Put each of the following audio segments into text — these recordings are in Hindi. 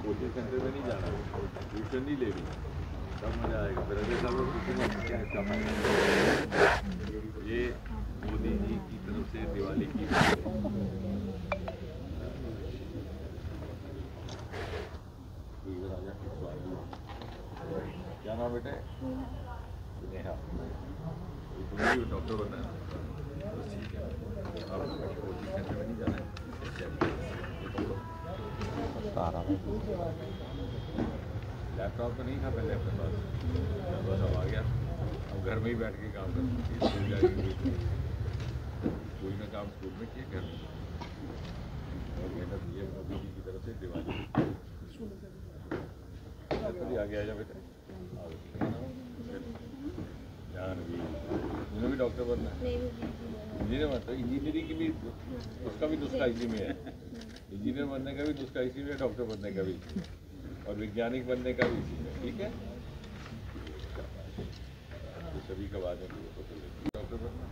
कोचिंग सेंटर में नहीं जाना, ट्यूशन नहीं लेनी, तब मजा आएगा। फिर अगले साल ट्यूशन क्या इसका फायदा। ये मोदी जी की तरफ से दिवाली की क्या नाम बेटा? नेहा। तुम्हें भी डॉक्टर बनना है? बस ठीक है, आप कोचिंग सेंटर में नहीं जाना है। लैपटॉप तो नहीं था पहले अपने पास, बस अब आ गया। अब घर में ही बैठ के काम करते हैं। स्कूल जाएंगे, स्कूल में काम स्कूल में किए, घर में और मेहनत ये मोदी जी की तरफ से दिवाली आगे आ जा बेटा। उन्हें भी डॉक्टर बनना है, इंजीनियर बनता है। इंजीनियरिंग की भी उसका भी नुस्खा इसी में है। इंजीनियर बनने का भी नुस्खा इसी में, डॉक्टर बनने का भी, और वैज्ञानिक बनने का भी इसी में। ठीक है, तो सभी का बाद में डॉक्टर बनना।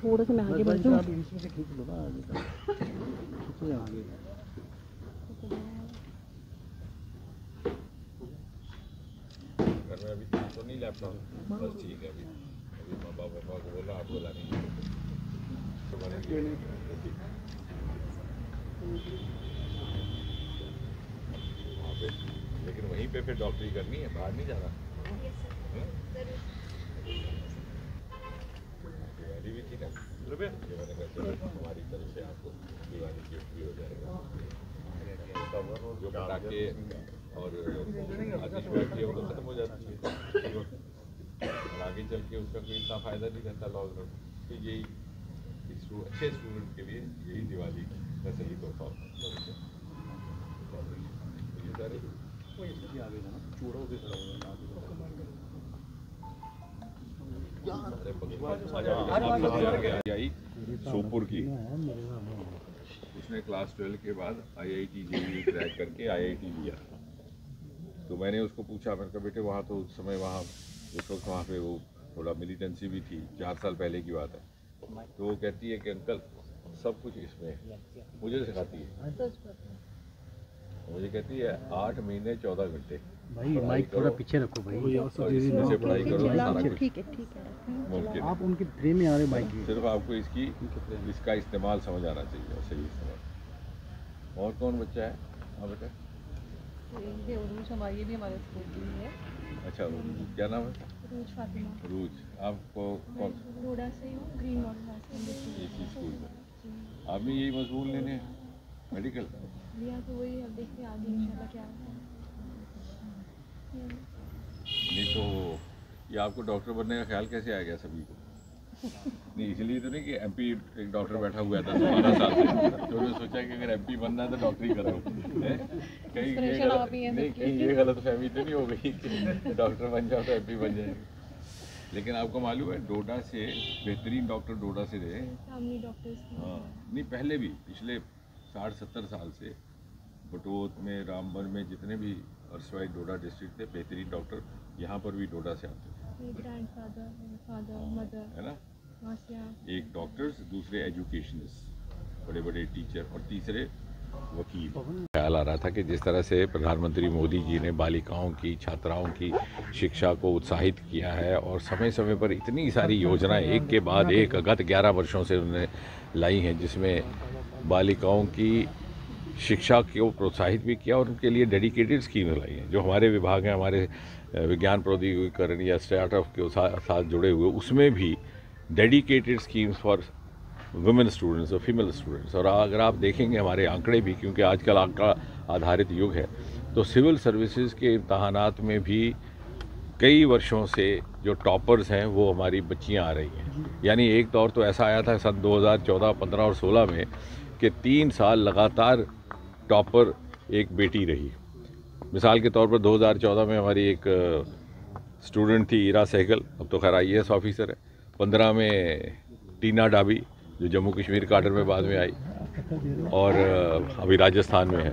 थोड़ा सा मैं आगे बढ़ जाऊँ। इसमें से खींच लो ना आगे आगे। घर में अभी तो नहीं लैपटॉप, बस ठीक है। अभी अभी पापा को बोला आप बोला नहीं वहाँ पे, लेकिन वहीं पे फिर डॉक्टरी करनी है, बाहर नहीं जाना। दिवाली भी थी ना, मैंने कहा हमारी तरफ से आपको दिवाली गिफ्ट भी हो जाएगा। जो पटाखे और आतिशबाजी वो खत्म हो जाती है, और आगे चल के उसका कोई इतना फायदा नहीं रहता लॉकडाउन। तो यही अच्छे स्टूडेंट के लिए यही दिवाली का सही तोहफा होता है। ये सारे सोपुर की, उसने क्लास 12 के बाद IIT JEE क्रैक करके IIT लिया। तो मैंने उसको पूछा, मैंने कहा बेटे वहाँ तो उस समय वहाँ उस वक्त वहाँ पे वो थोड़ा मिलिटेंसी भी थी, 4 साल पहले की बात है। तो वो कहती है कि अंकल सब कुछ इसमें मुझे सिखाती है। मुझे कहती है 8 महीने 14 घंटे भाई माइक थोड़ा पीछे रखो भाई, और इसमें से पढ़ाई करो, सारा कुछ ठीक है मुमकिन। आप उनके फ्रेम में आ रहे माइक, सिर्फ आपको इसका इस्तेमाल समझ आना चाहिए, और सही इस्तेमाल। और कौन बच्चा है? हाँ बेटा, ये भी हमारे स्कूल की है। अच्छा, क्या नाम है? रूज फातिमा। रूज, आपको कौन रोडा से हूँ, ग्रीन मॉडल इसी स्कूल में? आप भी यही मजबूर लेने मेडिकल लिया, तो वही अब देखते हैं आगे इंशाल्लाह क्या होता है। नहीं तो ये आपको डॉक्टर बनने का ख्याल कैसे आ गया सभी को? नहीं इसलिए तो नहीं कि MP एक डॉक्टर बैठा हुआ था 12 साल से, तो उन्होंने सोचा कि अगर MP बनना है तो डॉक्टरी करो। कहीं ये गलत फहमी तो नहीं हो गई कि डॉक्टर बन जाओ तो MP बन जाएंगे। लेकिन आपको मालूम है डोडा से बेहतरीन डॉक्टर डोडा से रहे। हाँ, नहीं पहले भी पिछले 60-70 साल से बटोत में, रामबन में जितने भी अर्सवाई डोडा डिस्ट्रिक्ट थे, बेहतरीन डॉक्टर यहाँ पर भी डोडा से आते थे। ग्रैंडफादर, फादर, मदर, है ना? एक डॉक्टर्स, दूसरे एजुकेशनिस्ट, बड़े बड़े टीचर, और तीसरे वकील। ख्याल आ रहा था कि जिस तरह से प्रधानमंत्री मोदी जी ने बालिकाओं की, छात्राओं की शिक्षा को उत्साहित किया है, और समय समय पर इतनी सारी योजनाएं एक के बाद एक गत 11 वर्षों से उन्होंने लाई हैं, जिसमें बालिकाओं की शिक्षा को प्रोत्साहित भी किया और उनके लिए डेडिकेटेड स्कीम लाई हैं। जो हमारे विभाग हैं, हमारे विज्ञान प्रौद्योगिकीकरण या स्टार्टअप के साथ जुड़े हुए, उसमें भी dedicated schemes for women students और फीमेल स्टूडेंट्स। और अगर आप देखेंगे हमारे आंकड़े भी, क्योंकि आजकल आंकड़ा आधारित युग है, तो सिविल सर्विसेज के इम्तहानात में भी कई वर्षों से जो टॉपर्स हैं वो हमारी बच्चियां आ रही हैं। यानी एक दौर तो ऐसा आया था सन 2014, 15 और 16 में कि 3 साल लगातार टॉपर एक बेटी रही। मिसाल के तौर पर 2014 में हमारी एक स्टूडेंट थी ईरा सहगल, अब तो खैर IAS ऑफिसर है। 15 में टीना डाबी जो जम्मू कश्मीर काडर में बाद में आई और अभी राजस्थान में है,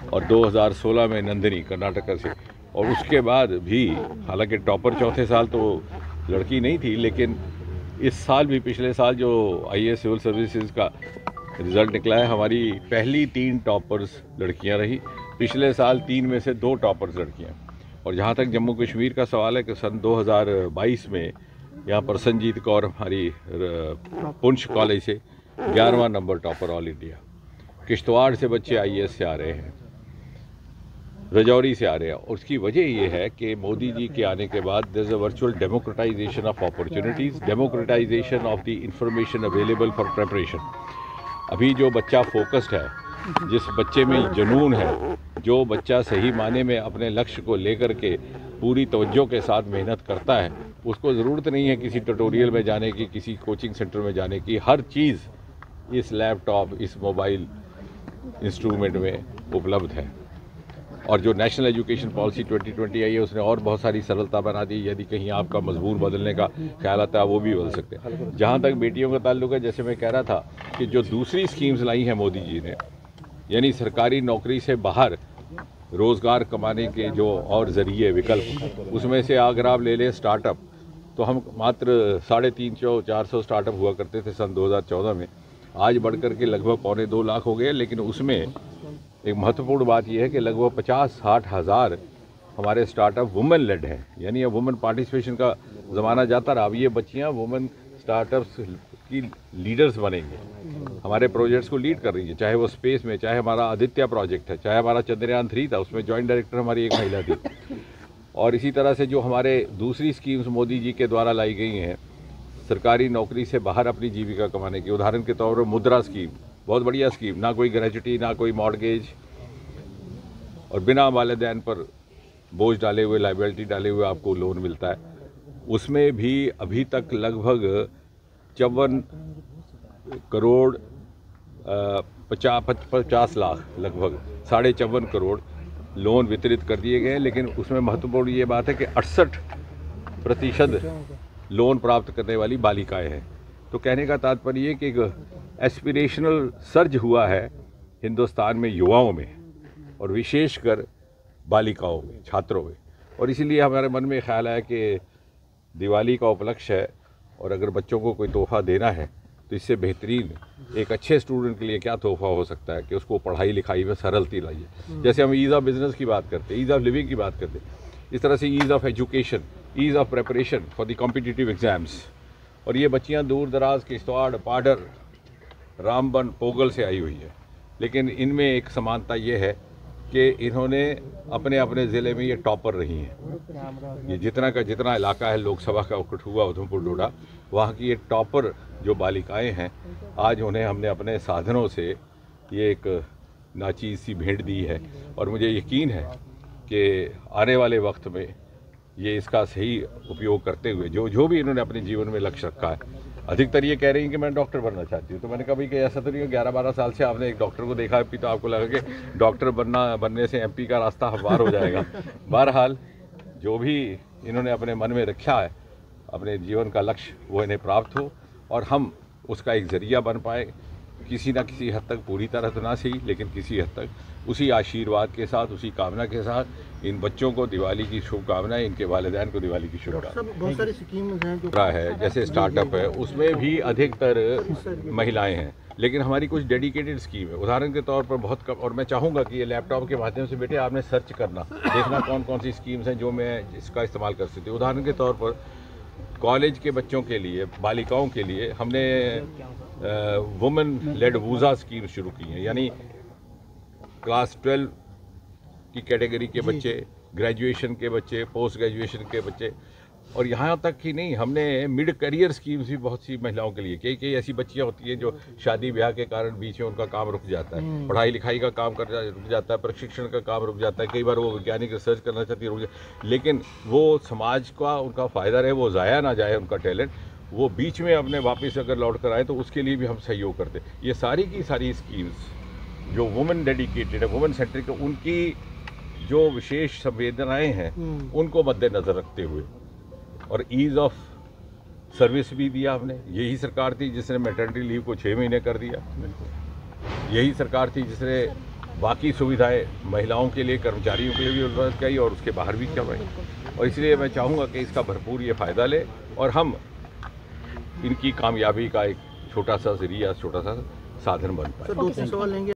और 2016 में नंदिनी कर्नाटक से। और उसके बाद भी हालांकि टॉपर चौथे साल तो लड़की नहीं थी, लेकिन इस साल भी, पिछले साल जो IAS सिविल सर्विसेज का रिज़ल्ट निकला है, हमारी पहली 3 टॉपर्स लड़कियां रही। पिछले साल 3 में से 2 टॉपर्स लड़कियां। और जहां तक जम्मू कश्मीर का सवाल है कि सन 2022 में यहाँ पर संजीत कौर हमारी पुंछ कॉलेज से 11वां number topper all India. Kishtwar से बच्चे IAS से आ रहे हैं, रजौरी से आ रहे हैं। और उसकी वजह ये है कि मोदी जी के आने के बाद there is a virtual democratisation of opportunities, democratisation of the information available for preparation. अभी जो बच्चा फोकस्ड है, जिस बच्चे में जुनून है, जो बच्चा सही माने में अपने लक्ष्य को लेकर के पूरी तवज्जो के साथ मेहनत करता है, उसको ज़रूरत नहीं है किसी ट्यूटोरियल में जाने की, किसी कोचिंग सेंटर में जाने की। हर चीज़ इस लैपटॉप, इस मोबाइल इंस्ट्रूमेंट में उपलब्ध है। और जो नेशनल एजुकेशन पॉलिसी 2020 आई है, उसने और बहुत सारी सरलता बना दी। यदि कहीं आपका मजबूर बदलने का ख्याल आता है, वो भी बदल सकते हैं। जहाँ तक बेटियों का ताल्लुक है, जैसे मैं कह रहा था कि जो दूसरी स्कीम्स लाई हैं मोदी जी ने, यानी सरकारी नौकरी से बाहर रोज़गार कमाने के जो और ज़रिए, विकल्प, उसमें से अगर आप ले लें स्टार्टअप, तो हम मात्र 350-400 स्टार्टअप हुआ करते थे सन 2014 में। आज बढ़कर के लगभग 2.25 लाख हो गए। लेकिन उसमें एक महत्वपूर्ण बात यह है कि लगभग 50-60 हज़ार हमारे स्टार्टअप वुमेन लेड हैं, यानी अब वुमेन पार्टिसिपेशन का ज़माना जाता रहा। अब ये बच्चियाँ वुमेन स्टार्टअप्स की लीडर्स बनेंगे, हमारे प्रोजेक्ट्स को लीड कर रही है, चाहे वो स्पेस में, चाहे हमारा आदित्य प्रोजेक्ट है, चाहे हमारा चंद्रयान 3 था, उसमें जॉइंट डायरेक्टर हमारी एक महिला थी। और इसी तरह से जो हमारे दूसरी स्कीम्स मोदी जी के द्वारा लाई गई हैं सरकारी नौकरी से बाहर अपनी जीविका कमाने की, उदाहरण के तौर पर मुद्रा स्कीम, बहुत बढ़िया स्कीम, ना कोई ग्रेजुटी, ना कोई मॉर्गेज, और बिना वालिदैन पर बोझ डाले हुए, लाइबिलिटी डाले हुए आपको लोन मिलता है। उसमें भी अभी तक लगभग 54 करोड़ 50 लाख, लगभग 54.5 करोड़ लोन वितरित कर दिए गए हैं। लेकिन उसमें महत्वपूर्ण ये बात है कि 68% लोन प्राप्त करने वाली बालिकाएं हैं। तो कहने का तात्पर्य ये कि एक एस्पिरेशनल सर्ज हुआ है हिंदुस्तान में युवाओं में, और विशेषकर बालिकाओं में, छात्रों में। और इसीलिए हमारे मन में ख्याल आया कि दिवाली का उपलक्ष्य है, और अगर बच्चों को कोई तोहफ़ा देना है तो इससे बेहतरीन एक अच्छे स्टूडेंट के लिए क्या तोहफ़ा हो सकता है कि उसको पढ़ाई लिखाई में सरलती लाइए। जैसे हम ईज़ ऑफ बिज़नेस की बात करते हैं, ईज़ ऑफ लिविंग की बात करते हैं, इस तरह से ease of education, ease of preparation for the competitive exams. और ये बच्चियाँ दूर दराज किश्तवाड़, पाडर, रामबन, पोगल से आई हुई है। लेकिन इनमें एक समानता ये है कि इन्होंने अपने अपने ज़िले में ये टॉपर रही हैं। ये जितना का जितना इलाका है लोकसभा का, कठुआ, उधमपुर, डोडा, वहाँ की ये टॉपर जो बालिकाएं हैं, आज उन्हें हमने अपने साधनों से ये एक नाचीज़ सी भेंट दी है। और मुझे यकीन है कि आने वाले वक्त में ये इसका सही उपयोग करते हुए जो भी इन्होंने अपने जीवन में लक्ष्य रखा है, अधिकतर ये कह रही हैं कि मैं डॉक्टर बनना चाहती हूँ। तो मैंने कहा भाई कि ऐसा तो नहीं हो, 11-12 साल से आपने एक डॉक्टर को देखा है तो आपको लगा कि डॉक्टर बनने से MP का रास्ता हमवार हो जाएगा। बहरहाल जो भी इन्होंने अपने मन में रखा है, अपने जीवन का लक्ष्य, वो इन्हें प्राप्त हो और हम उसका एक ज़रिया बन पाए, किसी न किसी हद तक, पूरी तरह तो ना सही लेकिन किसी हद तक, उसी आशीर्वाद के साथ, उसी कामना के साथ इन बच्चों को दिवाली की शुभकामनाएं, इनके वालिदैन को दिवाली की शुभकामनाएं। बहुत सारी स्कीम्स हैं जो है, जैसे स्टार्टअप है, उसमें भी अधिकतर महिलाएं हैं, लेकिन हमारी कुछ डेडिकेटेड स्कीम है। उदाहरण के तौर पर बहुत कम, और मैं चाहूँगा कि ये लैपटॉप के माध्यम से बेटे आपने सर्च करना, देखना कौन कौन सी स्कीम्स हैं जो मैं इसका इस्तेमाल कर सकती हूँ। उदाहरण के तौर पर कॉलेज के बच्चों के लिए, बालिकाओं के लिए हमने वुमेन लेड वूज़ा स्कीम शुरू की है, यानी क्लास 12 की कैटेगरी के बच्चे, ग्रेजुएशन के बच्चे, पोस्ट ग्रेजुएशन के बच्चे, और यहाँ तक ही नहीं, हमने मिड करियर स्कीम्स भी बहुत सी महिलाओं के लिए। कई ऐसी बच्चियाँ होती हैं जो शादी ब्याह के कारण बीच में उनका काम रुक जाता है, पढ़ाई लिखाई का काम रुक जाता है, प्रशिक्षण का काम रुक जाता है, कई बार वो वैज्ञानिक रिसर्च करना चाहती है, रुक जाए, लेकिन वो समाज का उनका फ़ायदा रहे, वो ज़ाया ना जाए उनका टैलेंट, वो बीच में अपने वापस अगर लौट कर आए तो उसके लिए भी हम सहयोग करते। ये सारी की सारी स्कीम्स जो वुमेन डेडिकेटेड है, वुमेन सेंट्रिक, उनकी जो विशेष संवेदनाएँ हैं उनको मद्देनज़र रखते हुए, और ईज़ ऑफ सर्विस भी दिया हमने। यही सरकार थी जिसने मैटरनिटी लीव को 6 महीने कर दिया, यही सरकार थी जिसने बाकी सुविधाएं महिलाओं के लिए, कर्मचारियों के लिए भी उपलब्ध कराई और उसके बाहर भी करवाई। और इसलिए मैं चाहूँगा कि इसका भरपूर ये फ़ायदा ले और हम इनकी कामयाबी का एक छोटा सा जरिया, छोटा सा साधन बन पाए। सर, 2-3 सवाल लेंगे।